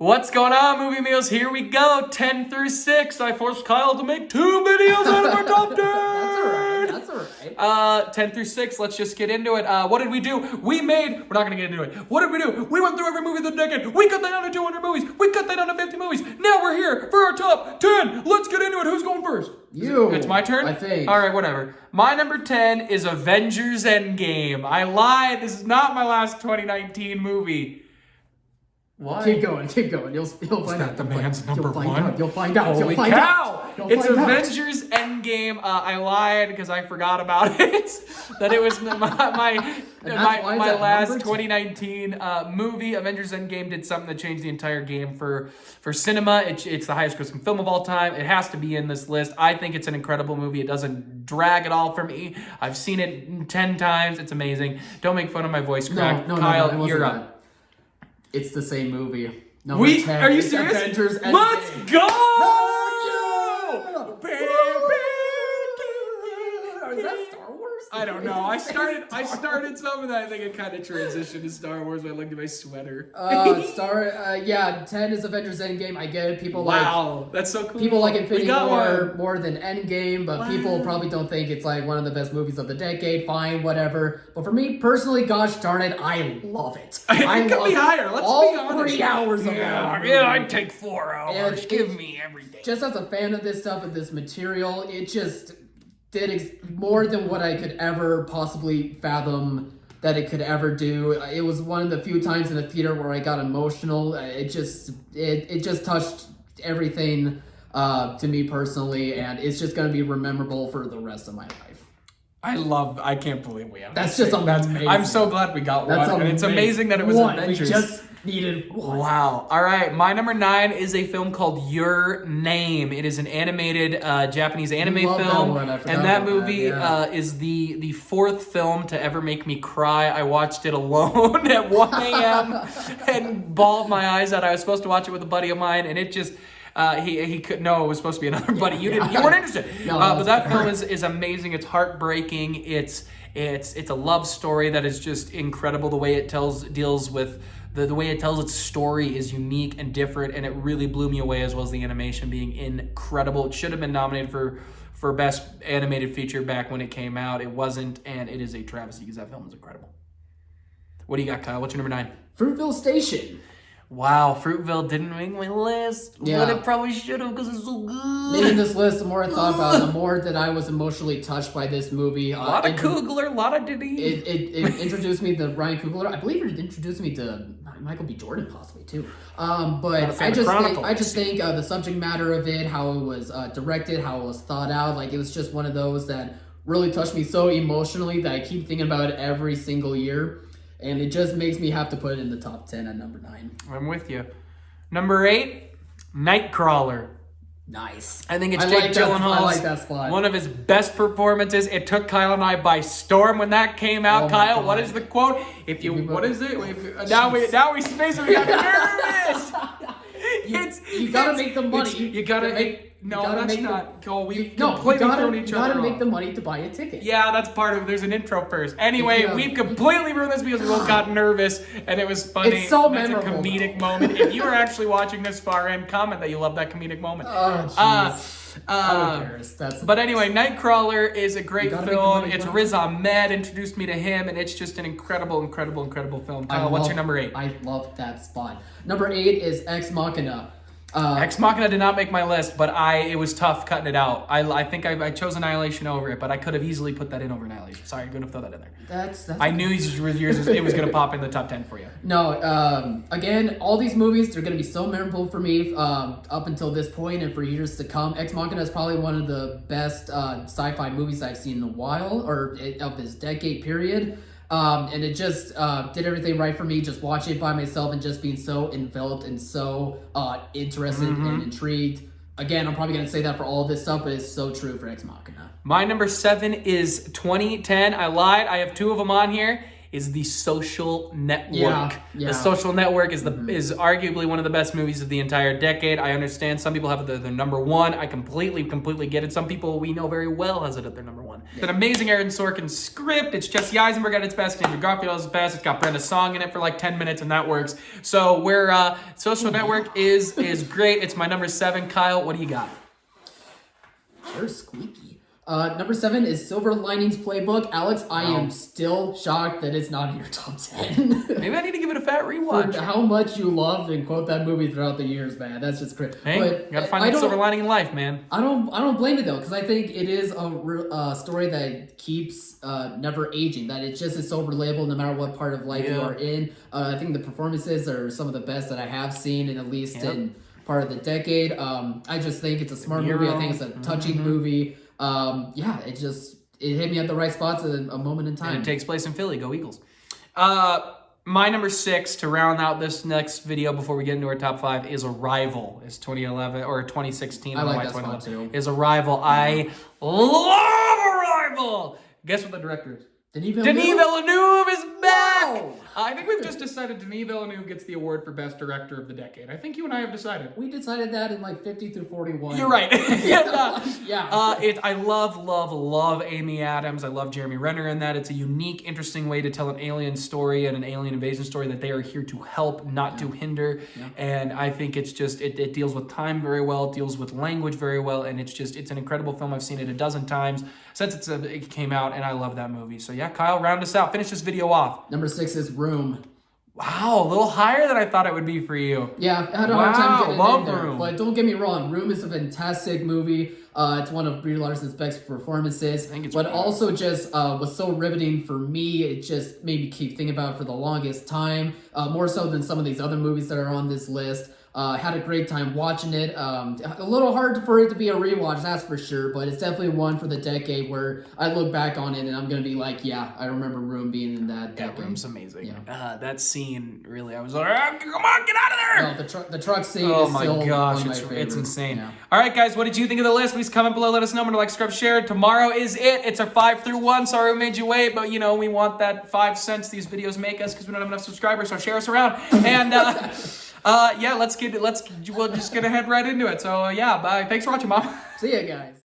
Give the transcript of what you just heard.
What's going on, Movie Meals? Here we go, 10 through 6. I forced Kyle to make 2 videos out of our top 10. That's all right. 10 through 6, let's just get into it. What did we do? We're not going to get into it. What did we do? We went through every movie of the decade. We cut that down to 200 movies. We cut that down to 50 movies. Now we're here for our top 10. Let's get into it. Who's going first? You. It's my turn? I think. All right, whatever. My number 10 is Avengers Endgame. I lied. This is not my last 2019 movie. Why? Keep going. You'll find out. The man's number one. You'll find out. Holy cow! It's Avengers Endgame. I lied because I forgot about it. That it was my last 2019 movie. Avengers Endgame did something that changed the entire game for cinema. It's the highest grossing film of all time. It has to be in this list. I think it's an incredible movie. It doesn't drag at all for me. I've seen it 10 times. It's amazing. Don't make fun of my voice crack. Kyle, you're up. It's the same movie. Number 10. Are you serious? Avengers Endgame. Let's go! Is that Star Wars? I don't know. I started some of that. I think it kind of transitioned to Star Wars when I looked at my sweater. 10 is Avengers Endgame. I get it. People that's so cool. People like Infinity War more than Endgame, but people probably don't think it's like one of the best movies of the decade. Fine, whatever. But for me personally, gosh darn it, I love it. It could be higher. Let's be honest. 3 hours of Yeah, I'd take 4 hours. Give me everything. Just as a fan of this stuff and this material, it just did more than what I could ever possibly fathom that it could ever do. It was one of the few times in the theater where I got emotional. It just touched everything to me personally, and it's just going to be memorable for the rest of my life. I can't believe we have That's just amazing. I'm so glad we got one. And it's amazing that it was Avengers. We just needed one. Wow. All right. My number 9 is a film called Your Name. It is an animated Japanese anime film. And that movie is the 4th film to ever make me cry. I watched it alone at 1 a.m. and bawled my eyes out. I was supposed to watch it with a buddy of mine, and it just... he could no. It was supposed to be another buddy. You weren't interested. No, but that film is amazing. It's heartbreaking. It's a love story that is just incredible. The way it deals with the way it tells its story is unique and different, and it really blew me away, as well as the animation being incredible. It should have been nominated for best animated feature back when it came out. It wasn't, and it is a travesty because that film is incredible. What do you got, Kyle? What's your number 9? Fruitville Station. Wow, Fruitville didn't make my list, but it probably should have because it's so good. Making this list, the more I thought about it, the more that I was emotionally touched by this movie. A lot of Coogler, a lot of Diddy. It introduced me to Ryan Coogler. I believe it introduced me to Michael B. Jordan possibly too. But I just think the subject matter of it, how it was directed, how it was thought out, like it was just one of those that really touched me so emotionally that I keep thinking about it every single year. And it just makes me have to put it in the top 10 at number 9. I'm with you. Number 8, Nightcrawler. Nice. I think it's Jake Gyllenhaal's I like that spot. One of his best performances. It took Kyle and I by storm when that came out. Kyle, what is the quote? What is it? Now we basically got nervous. You gotta make the money. You gotta make. No, that's not. We've completely thrown each other off. You gotta make the money to buy a ticket. Yeah, that's part of it. There's an intro first. Anyway, we've completely ruined this because we both got nervous, and it was funny. It's so memorable. It's a comedic moment. If you are actually watching this far in, comment that you love that comedic moment. Oh, jeez. But anyway, Nightcrawler is a great film. It's Riz Ahmed introduced me to him, and it's just an incredible film. Kyle, what's your number 8? I love that spot. Number 8 is Ex Machina. Ex Machina did not make my list, but it was tough cutting it out. I think I chose Annihilation over it, but I could have easily put that in over Annihilation. Sorry, I'm going to throw that in there. That's I knew it was going to pop in the top 10 for you. No, again, all these movies, they're going to be so memorable for me up until this point and for years to come. Ex Machina is probably one of the best sci-fi movies I've seen in a while, or of this decade period. And it just did everything right for me, just watching it by myself and just being so enveloped and so interested and intrigued. Again, I'm probably going to say that for all of this stuff, but it's so true for Ex Machina. My number 7 is 2010. I lied. I have 2 of them on here. is The Social Network. Yeah. The Social Network is is arguably one of the best movies of the entire decade. I understand some people have it their number one. I completely get it. Some people we know very well has it at their number one. It's an amazing Aaron Sorkin script. It's Jesse Eisenberg at its best. Andrew Garfield at its best. It's got Brenda Song in it for like 10 minutes, and that works. So Social Network is great. It's my number 7. Kyle, what do you got? They're squeaky. Number 7 is Silver Linings Playbook. Alex, I am still shocked that it's not in your top 10. Maybe I need to give it a fat rewatch. For how much you love and quote that movie throughout the years, man. That's just crazy. Hey, but you gotta find that silver lining in life, man. I don't blame it though, because I think it is a story that keeps never aging. That it's just so relatable no matter what part of life you are in. I think the performances are some of the best that I have seen, in at least in part of the decade. I just think it's a smart movie. I think it's a touching movie. It hit me at the right spots at a moment in time. And it takes place in Philly. Go Eagles. My number 6 to round out this next video before we get into our top 5 is Arrival. It's 2011 or 2016. I like that spot too. Is Arrival. I love Arrival. Guess what the director is? Denis Villeneuve is back! Wow. I think we've just decided Denis Villeneuve gets the award for Best Director of the Decade. I think you and I have decided. We decided that in like 50 through 41. You're right. Yeah. I love Amy Adams. I love Jeremy Renner in that. It's a unique, interesting way to tell an alien story and an alien invasion story that they are here to help, not to hinder. Yeah. And I think it's just, it deals with time very well. It deals with language very well. And it's an incredible film. I've seen it a dozen times since it came out, and I love that movie. So yeah, Kyle, round us out. Finish this video off. Number 6 is Room. Wow, a little higher than I thought it would be for you. Yeah, I had a hard time getting in there. Room. But don't get me wrong, Room is a fantastic movie. It's one of Brie Larson's best performances. Also just was so riveting for me. It just made me keep thinking about it for the longest time. More so than some of these other movies that are on this list. Had a great time watching it. A little hard for it to be a rewatch, that's for sure, but it's definitely one for the decade where I look back on it and I'm going to be like, yeah, I remember Room being in that decade. Yeah, Room's amazing. Yeah. That scene, really, I was like, come on, get out of there! No, the truck scene is still one of my favorites. It's insane. Yeah. All right, guys, what did you think of the list? Please comment below, let us know. Remember to like, subscribe, share. Tomorrow is it. It's our 5 through 1. Sorry we made you wait, but, we want that 5 cents these videos make us because we don't have enough subscribers, so share us around. And, we're just gonna head right into it. So bye. Thanks for watching, Mom. See ya, guys.